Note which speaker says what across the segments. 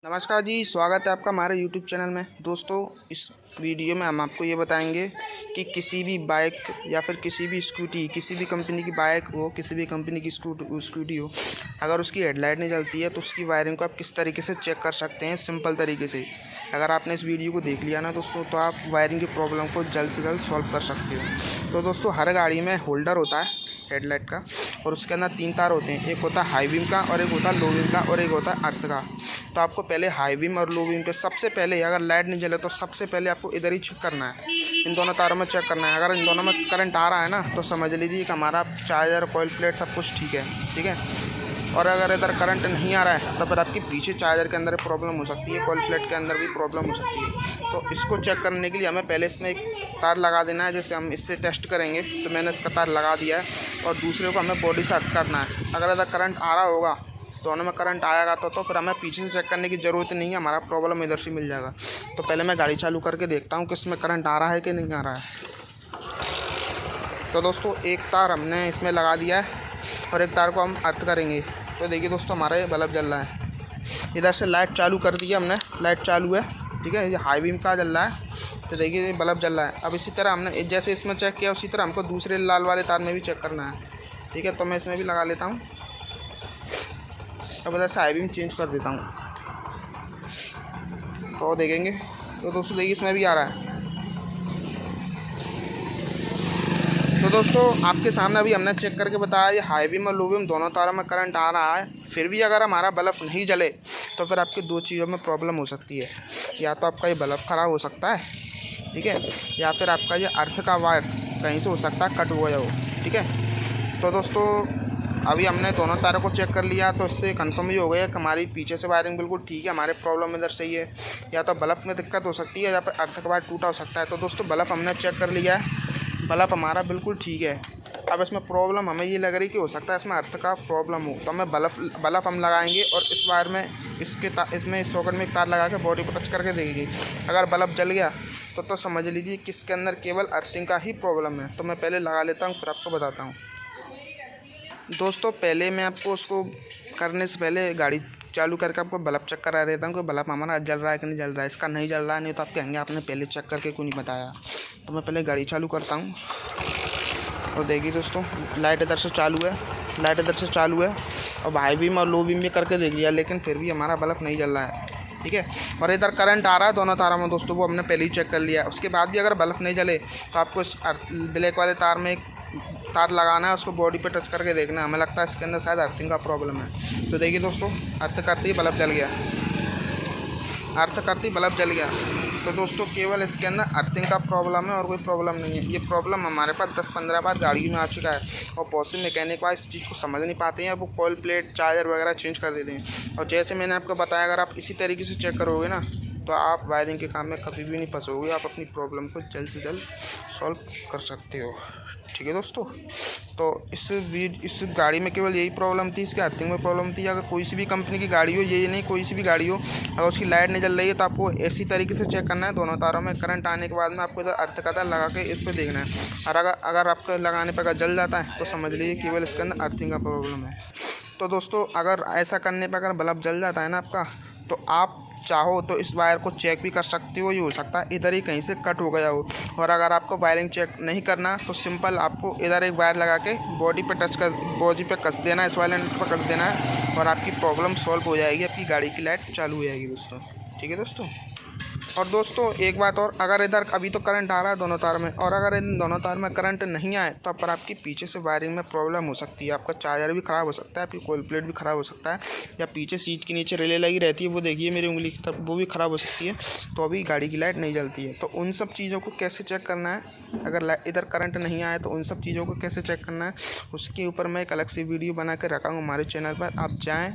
Speaker 1: नमस्कार जी, स्वागत है आपका हमारे यूट्यूब चैनल में। दोस्तों, इस वीडियो में हम आपको ये बताएंगे कि किसी भी बाइक या फिर किसी भी स्कूटी, किसी भी कंपनी की बाइक हो, किसी भी कंपनी की स्कूटी हो, अगर उसकी हेडलाइट नहीं जलती है तो उसकी वायरिंग को आप किस तरीके से चेक कर सकते हैं सिंपल तरीके से। अगर आपने इस वीडियो को देख लिया ना दोस्तों, तो आप वायरिंग की प्रॉब्लम को जल्द से जल्द सॉल्व कर सकते हो। तो दोस्तों, हर गाड़ी में होल्डर होता है हेडलाइट का, और उसके अंदर 3 तार होते हैं। एक होता है हाई बीम का, और एक होता है लो बीम का, और एक होता है अर्थ का। तो आपको पहले हाई बीम और लो बीम पे सबसे पहले, अगर लाइट नहीं जले तो सबसे पहले आपको इधर ही चेक करना है, इन दोनों तारों में चेक करना है। अगर इन दोनों में करंट आ रहा है ना, तो समझ लीजिए कि हमारा चार्जर, कॉइल प्लेट सब कुछ ठीक है। और अगर इधर करंट नहीं आ रहा है तो फिर आपकी पीछे चार्जर के अंदर प्रॉब्लम हो सकती है, कॉइल प्लेट के अंदर भी प्रॉब्लम हो सकती है। तो इसको चेक करने के लिए हमें पहले इसमें एक तार लगा देना है। जैसे हम इससे टेस्ट करेंगे, तो मैंने इसका तार लगा दिया है, और दूसरे को हमें बॉडी से हट करना है। अगर इधर करंट आ रहा होगा, दोनों में करंट आएगा तो फिर हमें पीछे से चेक करने की ज़रूरत नहीं है, हमारा प्रॉब्लम इधर से मिल जाएगा। तो पहले मैं गाड़ी चालू करके देखता हूँ कि इसमें करंट आ रहा है कि नहीं आ रहा है। तो दोस्तों, एक तार हमने इसमें लगा दिया है और एक तार को हम अर्थ करेंगे। तो देखिए दोस्तों, हमारा ये बल्ब जल रहा है। इधर से लाइट चालू कर दी है हमने, लाइट चालू है, ठीक है। ये हाई बीम का जल रहा है, तो देखिए ये बल्ब जल रहा है। अब इसी तरह हमने जैसे इसमें चेक किया, उसी तरह हमको दूसरे लाल वाले तार में भी चेक करना है, ठीक है। तो मैं इसमें भी लगा लेता हूँ। अब इधर से हाई बीम चेंज कर देता हूँ, तो देखेंगे। तो दोस्तों देखिए, इसमें भी आ रहा है। तो दोस्तों, आपके सामने अभी हमने चेक करके बताया, ये हाई बीम और लो बीम दोनों तारों में करंट आ रहा है। फिर भी अगर हमारा बल्ब नहीं जले तो फिर आपकी 2 चीज़ों में प्रॉब्लम हो सकती है। या तो आपका ये बल्ब ख़राब हो सकता है, ठीक है, या फिर आपका ये अर्थ का वायर कहीं से हो सकता है कट हो गया हो, ठीक है। तो दोस्तों, अभी हमने दोनों तारों को चेक कर लिया, तो इससे कंफर्म ही हो गया कि हमारी पीछे से वायरिंग बिल्कुल ठीक है, हमारे प्रॉब्लम इधर सही है। या तो बल्ब में दिक्कत हो सकती है, या फिर अर्थ का वायर टूटा हो सकता है। तो दोस्तों, बल्ब हमने चेक कर लिया है, बल्ब हमारा बिल्कुल ठीक है। अब इसमें प्रॉब्लम हमें ये लग रही कि हो सकता है इसमें अर्थ का प्रॉब्लम हो, तो हमें बल्ब हम लगाएंगे, और इस वायर में इसमें इस सॉकेट में एक तार लगा के बॉडी पर टच करके देंगे। अगर बल्ब जल गया तो समझ लीजिए कि इसके अंदर केवल अर्थिंग का ही प्रॉब्लम है। तो मैं पहले लगा लेता हूँ, फिर आपको बताता हूँ। दोस्तों, पहले मैं आपको उसको करने से पहले गाड़ी चालू करके आपको बल्ब चेक करा देता हूँ कि बल्ब हमारा जल रहा है कि नहीं जल रहा है। इसका नहीं जल रहा है, नहीं तो आप कहेंगे आपने पहले चेक करके क्यों नहीं बताया। तो मैं पहले गाड़ी चालू करता हूँ, और देखिए दोस्तों, लाइट इधर से चालू है, और हाई बीम और लो बीम भी करके देख लिया, लेकिन फिर भी हमारा बल्ब नहीं जल रहा है, ठीक है। और इधर करंट आ रहा है दोनों तारों में दोस्तों, वो हमने पहले ही चेक कर लिया। उसके बाद भी अगर बल्ब नहीं जले तो आपको इस ब्लैक वाले तार में एक तार लगाना है, उसको बॉडी पे टच करके देखना है। हमें लगता है इसके अंदर शायद अर्थिंग का प्रॉब्लम है। तो देखिए दोस्तों, अर्थ करते ही बल्ब जल गया, तो दोस्तों, केवल इसके अंदर अर्थिंग का प्रॉब्लम है और कोई प्रॉब्लम नहीं है। ये प्रॉब्लम हमारे पास 10-15 बार गाड़ियों में आ चुका है, और बहुत से मैकेनिक वाले इस चीज़ को समझ नहीं पाते हैं, वो कॉइल प्लेट, चार्जर वगैरह चेंज कर देते हैं। और जैसे मैंने आपको बताया, अगर आप इसी तरीके से चेक करोगे ना, तो आप वायरिंग के काम में कभी भी नहीं फंसोगे। आप अपनी प्रॉब्लम को जल्द से जल्द सॉल्व कर सकते हो, ठीक है दोस्तों। तो इस गाड़ी में केवल यही प्रॉब्लम थी, इसके अर्थिंग में प्रॉब्लम थी। अगर कोई सी भी कंपनी की गाड़ी हो, ये नहीं कोई सी भी गाड़ी हो, अगर उसकी लाइट नहीं जल रही है तो आपको ऐसी तरीके से चेक करना है। दोनों तारों में करंट आने के बाद में आपको इधर अर्थ का तार लगा के इस पर देखना है। और अगर आपको लगाने पर अगर जल जाता है तो समझ लीजिए केवल इसके अंदर अर्थिंग का प्रॉब्लम है। तो दोस्तों, अगर ऐसा करने पर अगर बल्ब जल जाता है ना आपका, तो आप चाहो तो इस वायर को चेक भी कर सकते हो। ये हो सकता है इधर ही कहीं से कट हो गया हो। और अगर आपको वायरिंग चेक नहीं करना, तो सिंपल आपको इधर एक वायर लगा के बॉडी पे कस देना है, इस वाले नट पर कस देना है, और आपकी प्रॉब्लम सॉल्व हो जाएगी। आपकी गाड़ी की लाइट चालू हो जाएगी दोस्तों, ठीक है दोस्तों। और दोस्तों, एक बात और, अगर इधर अभी तो करंट आ रहा है दोनों तार में, और अगर इन दोनों तार में करंट नहीं आए तो पर आपकी पीछे से वायरिंग में प्रॉब्लम हो सकती है। आपका चार्जर भी ख़राब हो सकता है, आपकी कॉइल प्लेट भी ख़राब हो सकता है, या पीछे सीट के नीचे रिले लगी रहती है, वो देखिए मेरी उंगली की तरफ, वो भी ख़राब हो सकती है। तो अभी गाड़ी की लाइट नहीं जलती है। तो उन सब चीज़ों को कैसे चेक करना है, अगर इधर करंट नहीं आए तो उन सब चीज़ों को कैसे चेक करना है, उसके ऊपर मैं एक अलग से वीडियो बना कर रखा हूँ हमारे चैनल पर। आप जाएँ,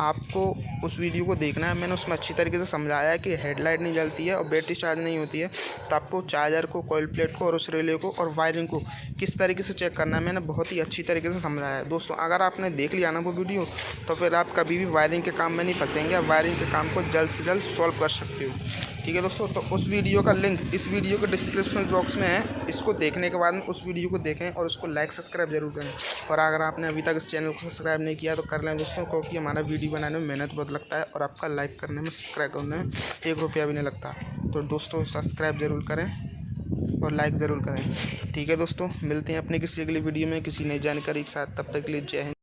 Speaker 1: आपको उस वीडियो को देखना है। मैंने उसमें अच्छी तरीके से समझाया है कि हेडलाइट नहीं जलती है और बैटरी चार्ज नहीं होती है, तो आपको चार्जर को, कॉइल प्लेट को, और उस रिले को और वायरिंग को किस तरीके से चेक करना है, मैंने बहुत ही अच्छी तरीके से समझाया है दोस्तों। अगर आपने देख लिया ना वो वीडियो, तो फिर आप कभी भी वायरिंग के काम में नहीं फंसेंगे, आप वायरिंग के काम को जल्द से जल्द सॉल्व कर सकते हो। ठीक है दोस्तों। तो उस वीडियो का लिंक इस वीडियो के डिस्क्रिप्शन बॉक्स में है, इसको देखने के बाद में उस वीडियो को देखें और उसको लाइक सब्सक्राइब जरूर करें। और अगर आपने अभी तक इस चैनल को सब्सक्राइब नहीं किया तो कर लें दोस्तों, क्योंकि हमारा वीडियो बनाने में मेहनत बहुत लगता है और आपका लाइक करने में, सब्सक्राइब करने में 1 रुपया भी नहीं लगता। तो दोस्तों सब्सक्राइब ज़रूर करें और लाइक ज़रूर करें। ठीक है दोस्तों, मिलते हैं अपने किसी अगली वीडियो में किसी नई जानकारी के साथ। तब तक के लिए जय हिंद।